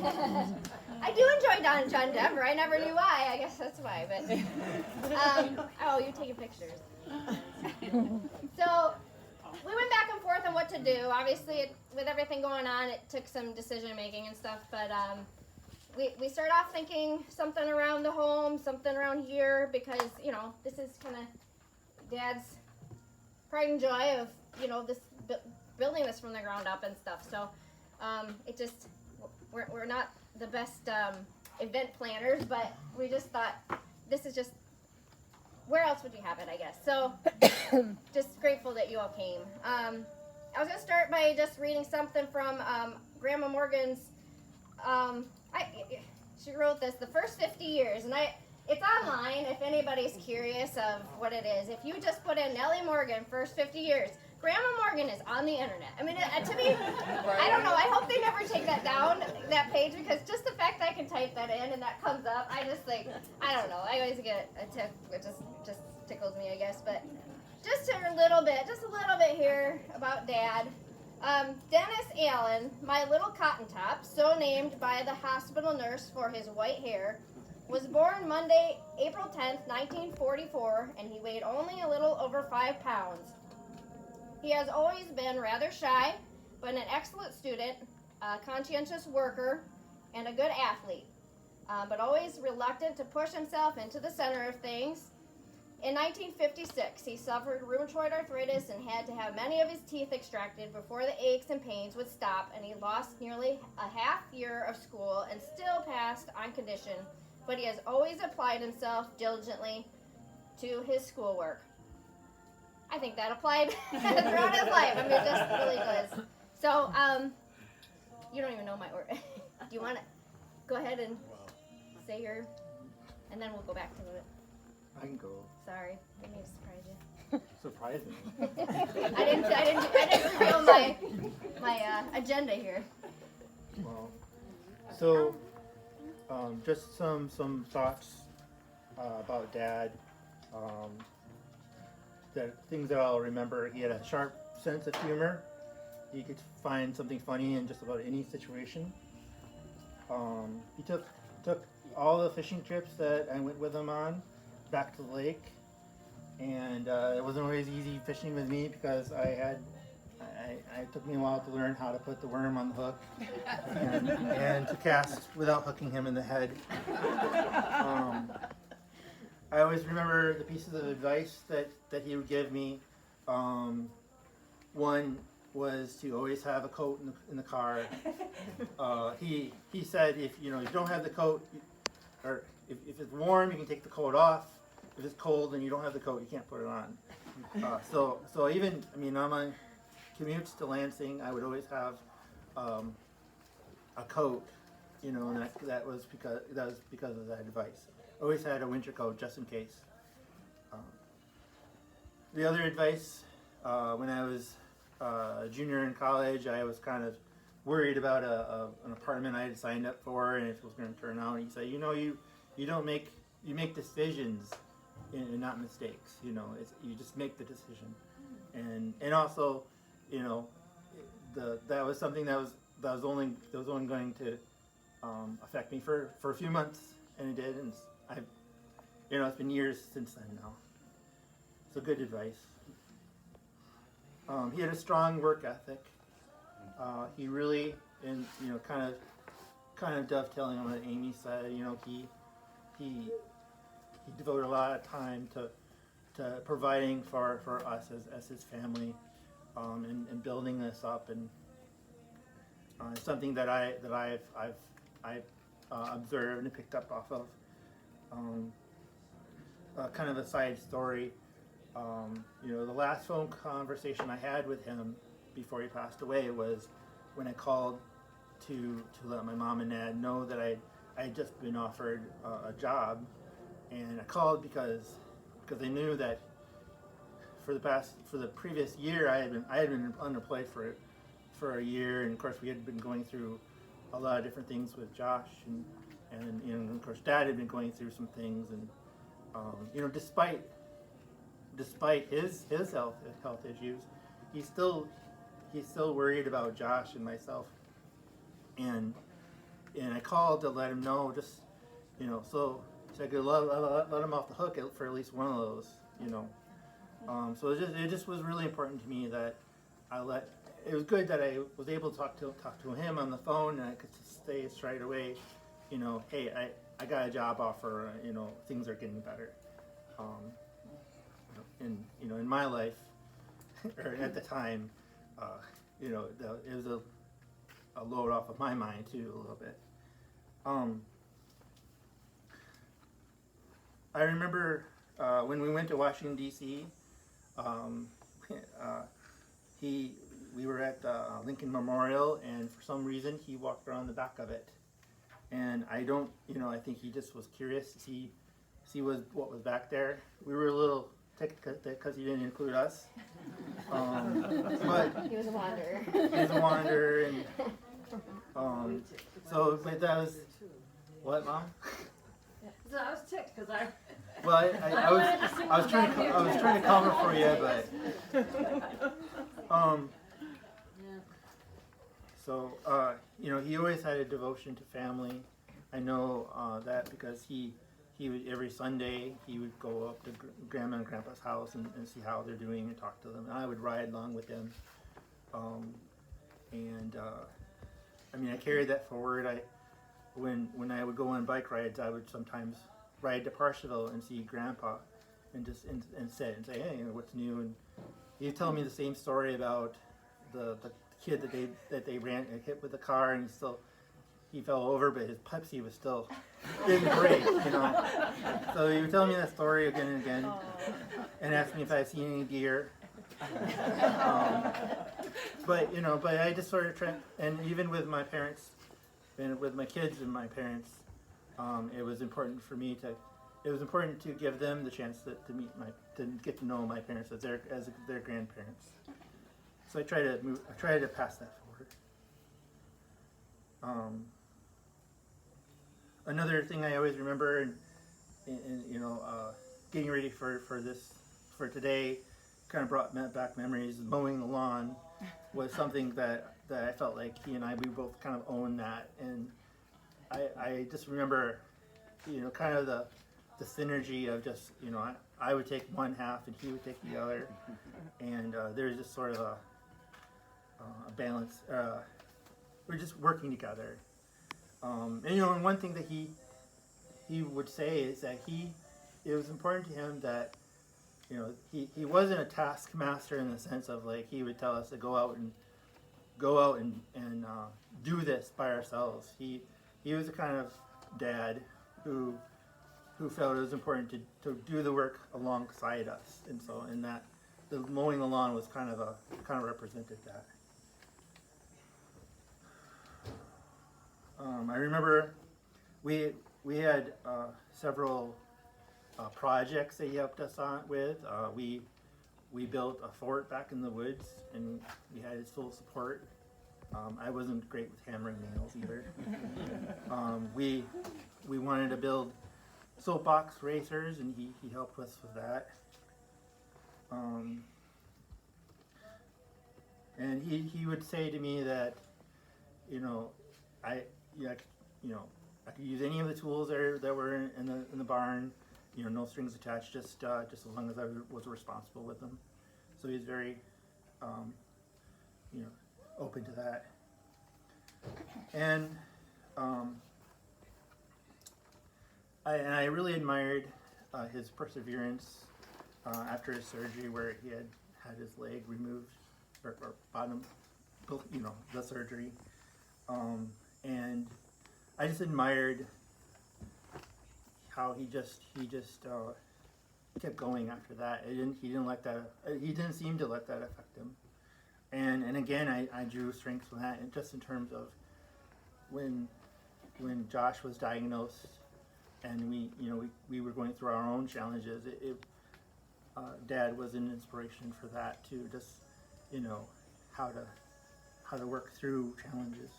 I do enjoy John Denver. I never knew why. I guess that's why. But oh, you're taking pictures. So we went back and forth on what to do. Obviously, with everything going on, it took some decision making and stuff. But we started off thinking something around the home, something around here, because this is kind of Dad's pride and joy of this building this from the ground up and stuff. So it just we're not the best event planners, but we just thought this is just, where else would you have it, I guess. So just grateful that you all came. I was going to start by just reading something from Grandma Morgan's, she wrote this, the first 50 years, and it's online if anybody's curious of what it is. If you just put in Nellie Morgan, first 50 years, Grandma Morgan is on the internet. I mean, to me, I don't know. I hope they never take that down, that page, because just the fact that I can type that in and that comes up, I just think, I don't know. I always get a tick. It just tickles me, I guess. But just a little bit here about Dad. Dennis Allen, my little cotton top, so named by the hospital nurse for his white hair, was born Monday, April 10th, 1944, and he weighed only a little over 5 pounds. He has always been rather shy, but an excellent student, a conscientious worker, and a good athlete, but always reluctant to push himself into the center of things. In 1956, he suffered rheumatoid arthritis and had to have many of his teeth extracted before the aches and pains would stop, and he lost nearly a half year of school and still passed on condition, but he has always applied himself diligently to his schoolwork. I think that applied throughout his life. I mean, it just really does. So, you don't even know my order. Do you want to go ahead and say your, and then we'll go back to it. I can go. Sorry, I need to surprise you. Surprising. I didn't reveal my agenda here. Well, so just some thoughts about Dad. That things that I'll remember. He had a sharp sense of humor. He could find something funny in just about any situation. He took all the fishing trips that I went with him on back to the lake, and it wasn't always easy fishing with me because it took me a while to learn how to put the worm on the hook and to cast without hooking him in the head. I always remember the pieces of advice that he would give me. One was to always have a coat in the car. He said if you don't have the coat, or if it's warm, you can take the coat off. If it's cold and you don't have the coat, you can't put it on. So even on my commutes to Lansing, I would always have a coat, and that was because of that advice. Always had a winter coat just in case. The other advice, when I was a junior in college, I was kind of worried about an apartment I had signed up for and if it was going to turn out. He said, you make decisions and not mistakes. You just make the decision. And also, that was something that was only going to affect me for a few months, and it did. And it's been years since then now. So good advice. He had a strong work ethic. He really, and kind of dovetailing on what Amy said. He devoted a lot of time to providing for us as his family, and building this up, and something that I've observed and picked up off of. Kind of a side story. The last phone conversation I had with him before he passed away was when I called to let my mom and dad know that I had just been offered a job, and I called because I knew that for the previous year I had been unemployed for a year, and of course we had been going through a lot of different things with Josh, and of course Dad had been going through some things, and despite his health issues, he's still worried about Josh and myself, and and I called to let him know, just so I could let him off the hook for at least one of those. So it just was really important to me that it was good that I was able to talk to him on the phone, and I could say straight away, hey, I got a job offer. Things are getting better. And in my life, or at the time, it was a load off of my mind too a little bit. I remember when we went to Washington D.C. We were at the Lincoln Memorial, and for some reason he walked around the back of it, and I think he just was curious to see what was back there. We were a little ticked because he didn't include us, but He was a wanderer. and but that was what, Mom? So I was ticked because I. Well, I was trying to cover for you, but so he always had a devotion to family. I know that because he would, every Sunday he would go up to Grandma and Grandpa's house and see how they're doing and talk to them. And I would ride along with him, I carried that forward. When I would go on bike rides, I would sometimes ride to Parshville and see Grandpa, and just and say, hey, what's new? And he'd tell me the same story about the kid that they ran and hit with the car, and he fell over, but his Pepsi was still didn't break, So he would tell me that story again and again, and ask me if I had seen any deer. But I just sort of tried, and even with my parents, and with my kids and my parents, it was important for me to give them the chance to get to know my parents as their grandparents. So I try to pass that forward. Another thing I always remember, and getting ready for today, kind of brought back memories. Mowing the lawn was something that I felt like we both kind of owned that, and I just remember, kind of the synergy of just, I would take one half and he would take the other, and there's just sort of a balance. We're just working together, and one thing that he would say is that it was important to him that he wasn't a taskmaster in the sense of like he would tell us to go out and do this by ourselves. He was the kind of dad who felt it was important to do the work alongside us, and that the mowing the lawn was kind of represented that. I remember we had several projects that he helped us with. We built a fort back in the woods, and we had his full support. I wasn't great with hammering nails either. We wanted to build soapbox racers, and he helped us with that. And he would say to me that, I could use any of the tools that were in the barn. No strings attached, just as long as I was responsible with them. So he's very, open to that. And I really admired his perseverance after his surgery, where he had his leg removed, or bottom, the surgery. And I just admired how he just kept going after that. He didn't let that. He didn't seem to let that affect him. And again, I drew strength from that, and just in terms of when Josh was diagnosed, and we were going through our own challenges. Dad was an inspiration for that too. Just how to work through challenges.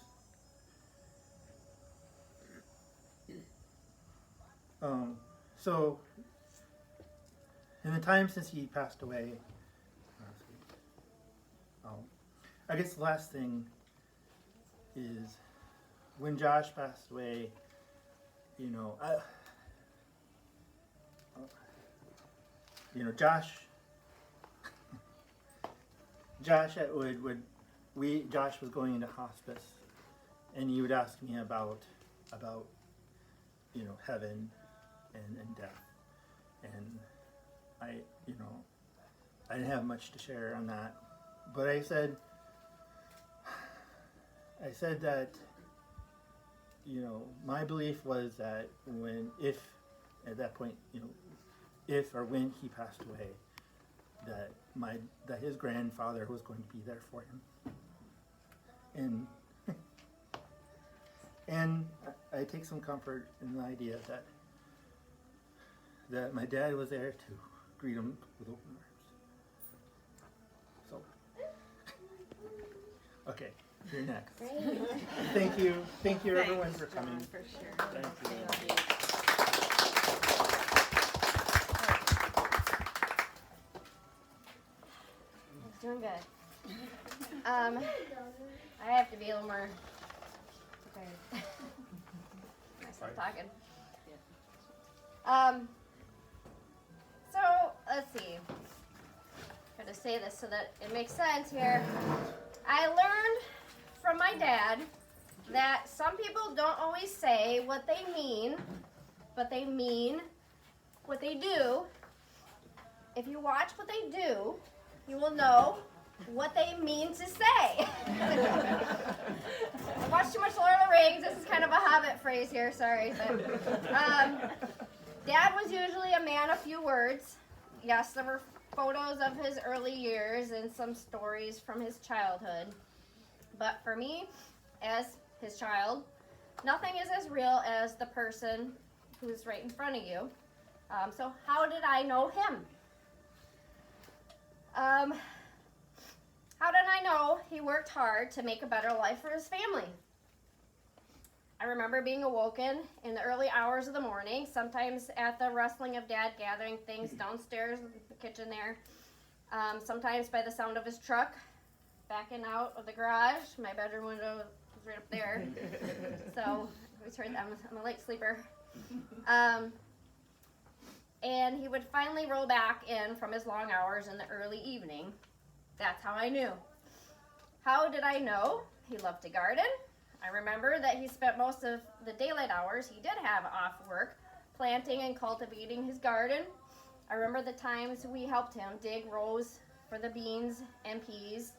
So, in the time since he passed away, I guess the last thing is, when Josh passed away, you know, Josh Josh was going into hospice, and he would ask me about heaven and death, and I didn't have much to share on that, but I said that my belief was that if or when he passed away, that his grandfather was going to be there for him, and I take some comfort in the idea that my dad was there to greet him with open arms. So, okay, you're next. Great. Thank you everyone for coming. For sure. Thank you. Doing good. I have to be a little more prepared. I start talking. So let's see. I'm gonna say this so that it makes sense here. I learned from my dad that some people don't always say what they mean, but they mean what they do. If you watch what they do, you will know what they mean to say. I watched too much Lord of the Rings. This is kind of a Hobbit phrase here, sorry. But, Dad was usually a man of few words. Yes, there were photos of his early years and some stories from his childhood. But for me, as his child, nothing is as real as the person who's right in front of you. So how did I know him? How did I know he worked hard to make a better life for his family? I remember being awoken in the early hours of the morning, sometimes at the rustling of Dad gathering things downstairs in the kitchen there, sometimes by the sound of his truck backing out of the garage. My bedroom window was right up there, so I always heard that. I'm a late sleeper. And he would finally roll back in from his long hours in the early evening. That's how I knew. How did I know? He loved to garden. I remember that he spent most of the daylight hours he did have off work planting and cultivating his garden. I remember the times we helped him dig rows for the beans and peas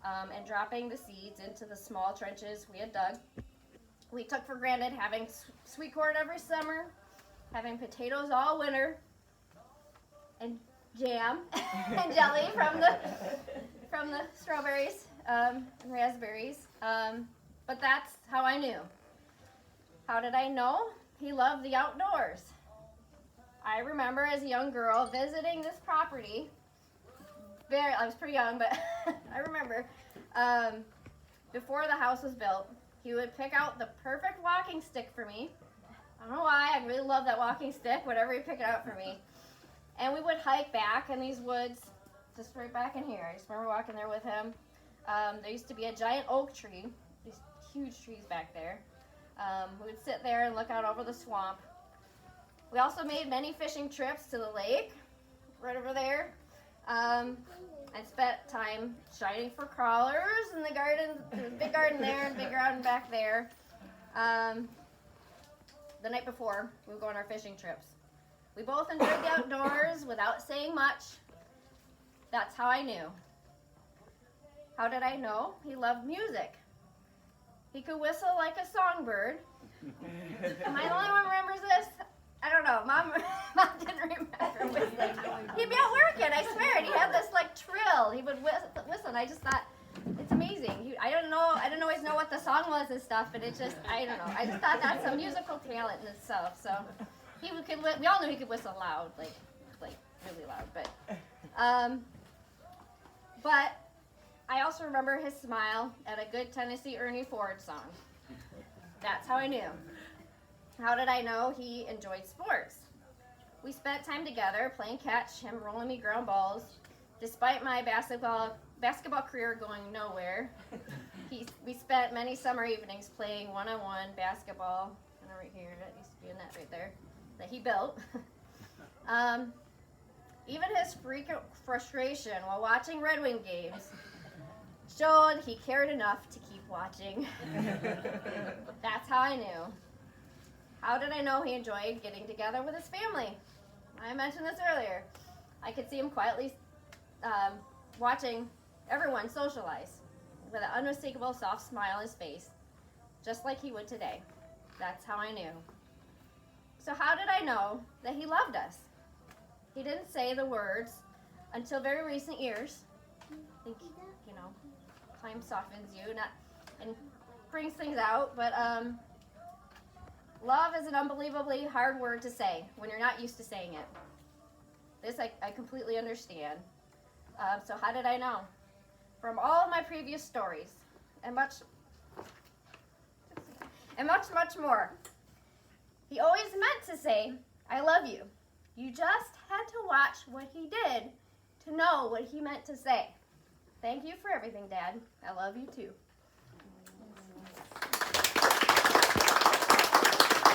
and dropping the seeds into the small trenches we had dug. We took for granted having sweet corn every summer, having potatoes all winter, and jam and jelly from the strawberries and raspberries. But that's how I knew. How did I know? He loved the outdoors. I remember as a young girl visiting this property. I was pretty young, but I remember before the house was built, he would pick out the perfect walking stick for me. I don't know why, I really love that walking stick, whatever he picked out for me. And we would hike back in these woods, just right back in here. I just remember walking there with him. There used to be a giant oak tree, these huge trees back there. We would sit there and look out over the swamp. We also made many fishing trips to the lake, right over there. And spent time shining for crawlers in the garden. There's a big garden there and a big garden back there. The night before, we would go on our fishing trips. We both enjoyed the outdoors without saying much. That's how I knew. How did I know? He loved music. He could whistle like a songbird. Am I the only one who remembers this? I don't know. Mom didn't remember whistling. He'd be out working, I swear, and he had this like trill. He would whistle, and I just thought, it's amazing. I didn't always know what the song was and stuff, but it just, I don't know. I just thought that's a musical talent in itself. So we all knew he could whistle loud, like really loud. But I also remember his smile at a good Tennessee Ernie Ford song. That's how I knew. How did I know he enjoyed sports? We spent time together playing catch, him rolling me ground balls. Despite my basketball career going nowhere, We spent many summer evenings playing one-on-one basketball. And right here, that used to be a net right there that he built. Even his frequent frustration while watching Red Wing games showed he cared enough to keep watching. That's how I knew. How did I know he enjoyed getting together with his family? I mentioned this earlier. I could see him quietly watching everyone socialize with an unmistakable soft smile on his face, just like he would today. That's how I knew. So how did I know that he loved us? He didn't say the words until very recent years. I think, time softens you and brings things out, but love is an unbelievably hard word to say when you're not used to saying it. This I completely understand. So how did I know? From all of my previous stories and much more. He always meant to say, I love you. You just had to watch what he did to know what he meant to say. Thank you for everything, Dad. I love you too.